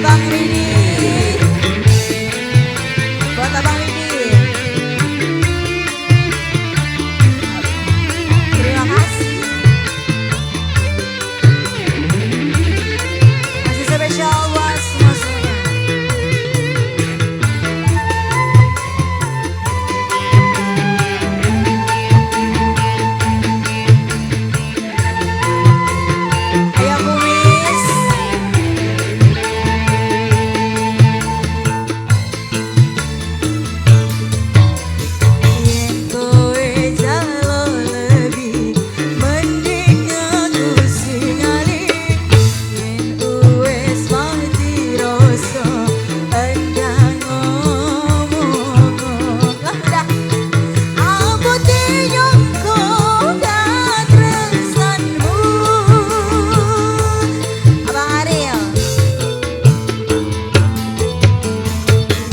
Abang Ridi, buat Abang Ridi. Terima kasih. Masih spesial buat semuanya. Ayah kumis. Yen kowe jalo lebih mending aku sing alih. Yen wes mati rasa endang ngomong. Lah dah aku tinyongko dan tresnanmu. Abang Ariel.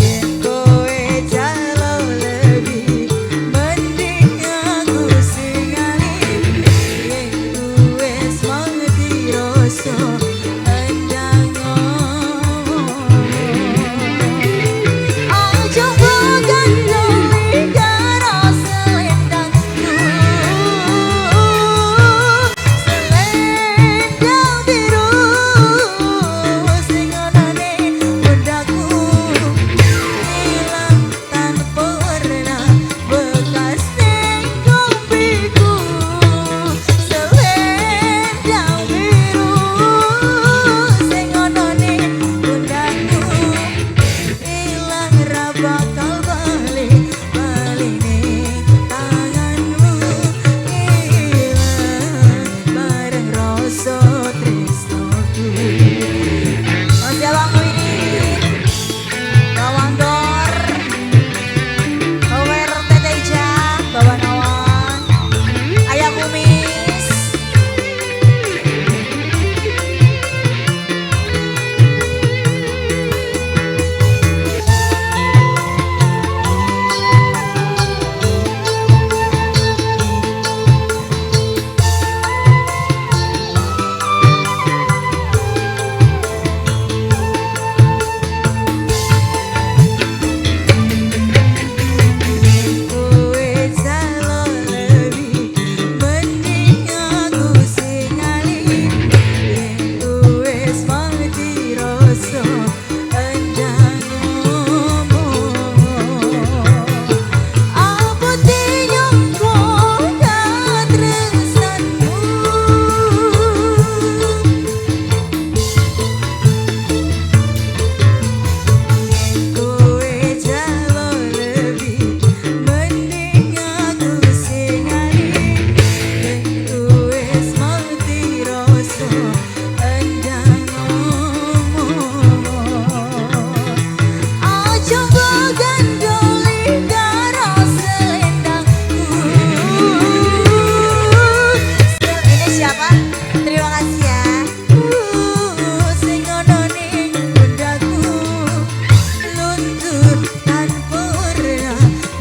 Yen kowe jalo lebih mending aku sing alih. Yen wes mati rasa endang ngomong. Aja gandoli karo selendangku, selendang biru sing onone pundakku, ilang tanpa warna bekas ning kompiku. Selendang biru sing onone pundakku, ilang ra bakal balik ning tanganmu. Ilang bareng rasa tresnoku. Masih Abang Widi, Bawang Dor, Power Tete Ica, Bawa Nawan, Ayah Kumis. Kowe jalo lebih mending aku sing alih. Yen wes mati rasa endang ngomong. Apa tinyongko dan tresnanmu. Kowe jalo lebih mending aku sing alih. Yen wes mati rasa endang ngomong. Aja gandoli karo selendangku. Ini siapa? Terima kasih ya. Sing onone pundakku, luntur tanpa warna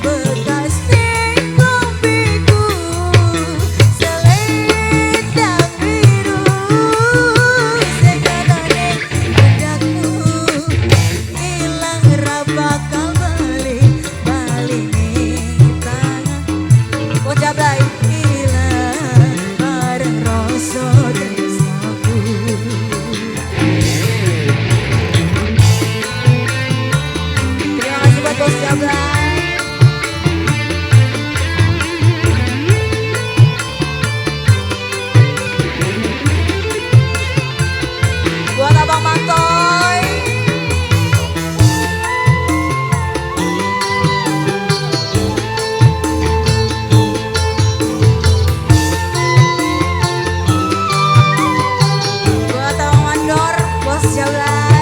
bekas ning kompiku. Selendang biru sing onone pundakku, ilang ra bakal balik ning tangan. Jablay ilang bareng rasa tresnoku. Terima kasih buat Bos Jablay. Buat Abang Mantoy. Buat Abang Mandor, Bos Jablay.